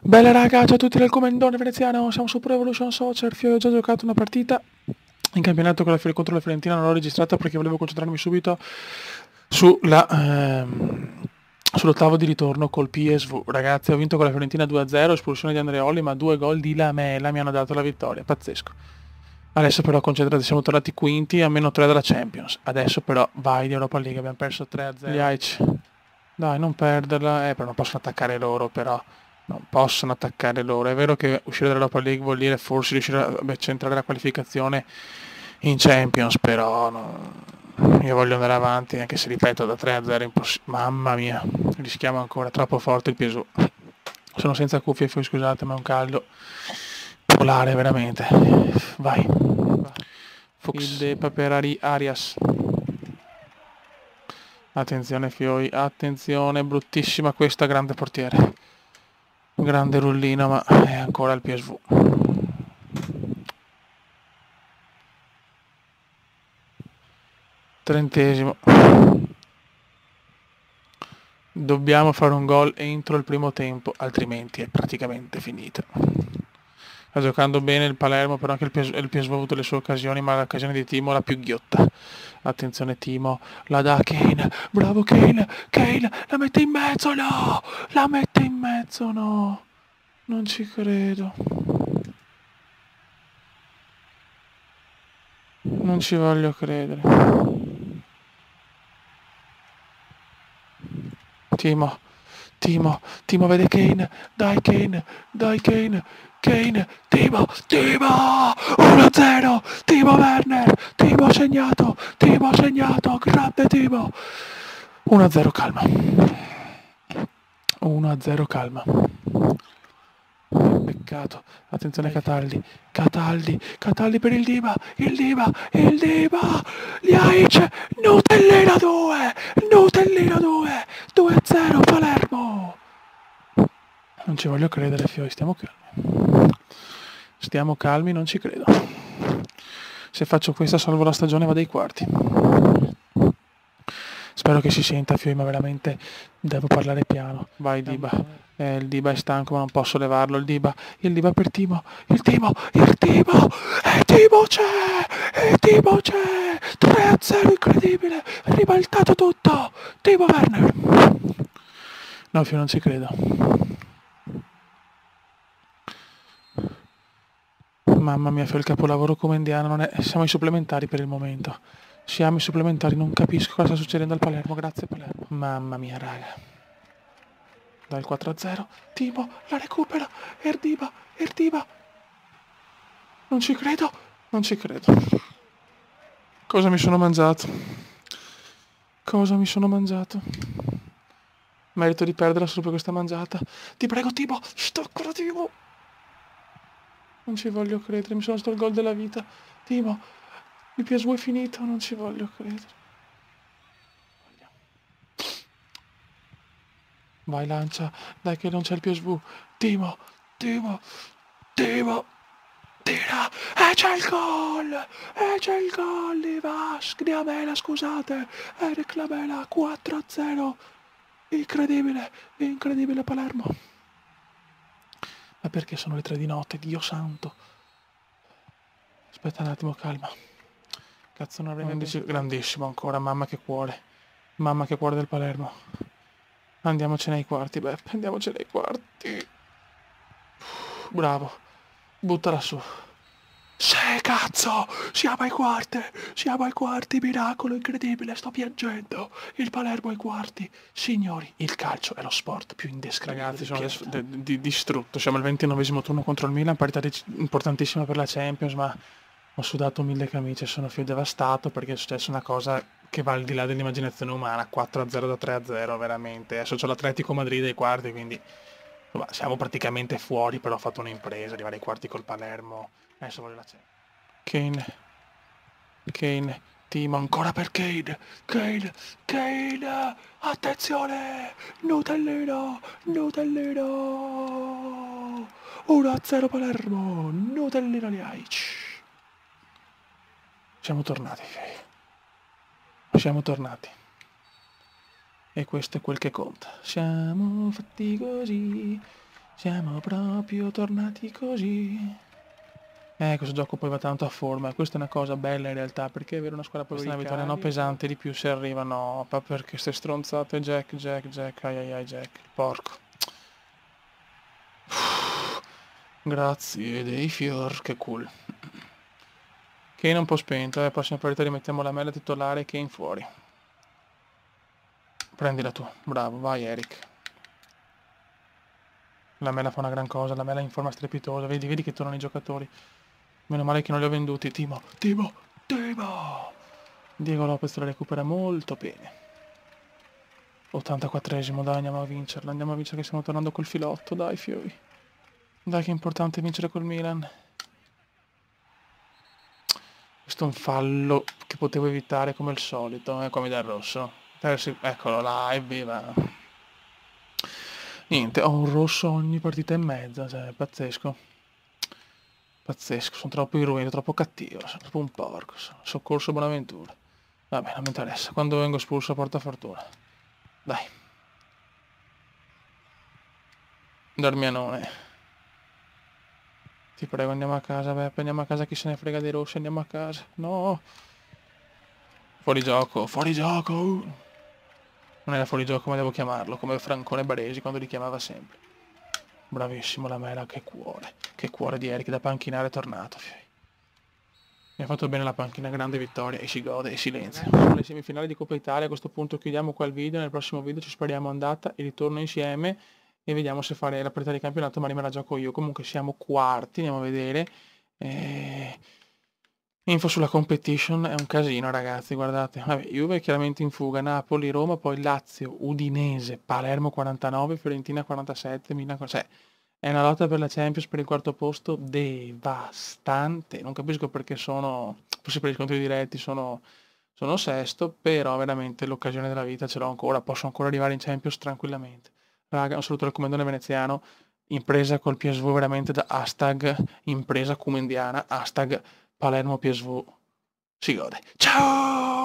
Bella raga, ciao a tutti del Comendone veneziano, siamo su Pro Evolution Soccer. Io ho già giocato una partita in campionato contro la Fiorentina, non l'ho registrata perché volevo concentrarmi subito sull'ottavo di ritorno col PSV. Ragazzi, ho vinto con la Fiorentina 2-0, espulsione di Andreoli, ma 2 gol di Lamela mi hanno dato la vittoria, pazzesco. Adesso però concentrati, siamo tornati quinti a meno 3 dalla Champions. Adesso però vai di Europa League, abbiamo perso 3-0. Gli Aic. Dai, non perderla, però non possono attaccare loro, però. Non possono attaccare loro. È vero che uscire dall'Europa League vuol dire forse riuscire a centrare la qualificazione in Champions, però io voglio andare avanti, anche se ripeto da 3-0 è impossibile. Mamma mia, rischiamo ancora, troppo forte il PSV. Sono senza cuffie, scusate, ma è un caldo polare veramente. Vai. Fuchs de Paperari Arias. Attenzione Fioi, attenzione, bruttissima questa, grande portiere. Grande rullino, ma è ancora il PSV. Trentesimo. Dobbiamo fare un gol entro il primo tempo, altrimenti è praticamente finita. Sta giocando bene il Palermo, però anche il PSV ha avuto le sue occasioni, ma l'occasione di Timo la più ghiotta. Attenzione Timo, la dà Kane, bravo Kane, la mette in mezzo, no! La mette in mezzo, no! Non ci credo. Non ci voglio credere. Timo vede Kane, dai Kane, Timo, 1-0, Timo Werner, Timo ha segnato, grande Timo. 1-0 calma. 1-0 calma. Peccato, attenzione Cataldi per il Diba, Liaic, Nutellina 2, 2-0 Palermo. Non ci voglio credere Fioi, stiamo calmi, non ci credo. Se faccio questa salvo la stagione vado ai quarti. Spero che si senta Fioi, ma veramente devo parlare piano. Vai Diba. Il Diba è stanco ma non posso levarlo. Il Diba per Timo. E Timo c'è! 3-0 incredibile! Ribaltato tutto! Timo Werner! No Fioi, non ci credo. Mamma mia, Fioi, il capolavoro comendiano non è... Siamo ai supplementari per il momento. Siamo ai supplementari, non capisco cosa sta succedendo al Palermo. Grazie Palermo. Mamma mia, raga. Dal 4-0, Timo la recupera, Erdiba, non ci credo, cosa mi sono mangiato, merito di perderla solo per questa mangiata, ti prego Timo, stoccolo Timo, non ci voglio credere, mi sono dato il gol della vita, Timo, il PSV è finito, non ci voglio credere. Vai lancia, dai che non c'è il PSV, Timo, tira, e c'è il gol, di Amela, scusate, Eric Lamela, 4-0, incredibile Palermo. Ma perché sono le 3 di notte, Dio santo. Aspetta un attimo, calma. Cazzo non avrei grandissimo ancora, mamma che cuore del Palermo. Andiamocene ai quarti, Beppe, Bravo, buttala su. Sì, cazzo! Siamo ai quarti, miracolo incredibile, sto piangendo. Il Palermo ai quarti. Signori, il calcio è lo sport più indescrivibile. Ragazzi, sono distrutto. Siamo al 29esimo turno contro il Milan, partita importantissima per la Champions, ma ho sudato 1000 camicie, sono più devastato perché è successa una cosa che va al di là dell'immaginazione umana. 4-0 da 3-0, veramente. Adesso c'ho l'Atletico Madrid ai quarti, quindi insomma, siamo praticamente fuori, però ho fatto un'impresa, arrivare ai quarti col Palermo. Adesso voglio la Kane, Timo ancora per Kane, attenzione, Nutellino, 1-0 Palermo, Nutellino Liaic. Siamo tornati. E questo è quel che conta. Siamo fatti così. Siamo proprio tornati così. Questo gioco poi va tanto a forma, questa è una cosa bella in realtà, perché avere una squadra poi una vittoria no pesante di più se arriva, no, perché ste stronzate, Jack, ai Jack, porco. Grazie dei fior, che cool. Kane un po' spento, prossima partita rimettiamo la mela titolare, Kane fuori. Prendila tu, bravo, vai Eric. La mela fa una gran cosa, la mela è in forma strepitosa, vedi che tornano i giocatori. Meno male che non li ho venduti, Timo! Diego Lopez la recupera molto bene. 84esimo, dai, andiamo a vincerla, che stiamo tornando col filotto, dai fiori. Dai che è importante vincere col Milan. Questo è un fallo che potevo evitare come al solito, come dal rosso. Eccolo là, evviva. Niente, ho un rosso ogni partita e mezza, cioè, è pazzesco. Pazzesco, sono troppo irruento, troppo cattivo, sono proprio un porco. Soccorso Bonaventura. Vabbè, non mi interessa, quando vengo espulso porta fortuna. Dai. Darmianone. Ti prego, andiamo a casa, Beppe, andiamo a casa, chi se ne frega dei rossi, andiamo a casa. No. Fuori gioco, fuori gioco. Non era fuori gioco come devo chiamarlo, come Francone Baresi quando li chiamava sempre. Bravissimo la mela, che cuore di Eric, da panchinare è tornato, fioi. Mi ha fatto bene la panchina, grande vittoria, e si gode, e silenzio. Sono le semifinali di Coppa Italia, a questo punto chiudiamo qua il video, nel prossimo video ci spariamo andata e ritorno insieme e vediamo se fare la partita di campionato, ma me la gioco io. Comunque siamo quarti, andiamo a vedere. Info sulla competition, è un casino ragazzi, guardate. Vabbè, Juve chiaramente in fuga, Napoli, Roma, poi Lazio, Udinese, Palermo 49, Fiorentina 47, Milan... Cioè, è una lotta per la Champions per il quarto posto devastante. Non capisco perché forse per i scontri diretti sono sesto, però veramente l'occasione della vita ce l'ho ancora, posso ancora arrivare in Champions tranquillamente. Raga, un saluto dal commendone veneziano, impresa col PSV veramente da hashtag impresa cumendiana, hashtag Palermo PSV. Si gode. Ciao!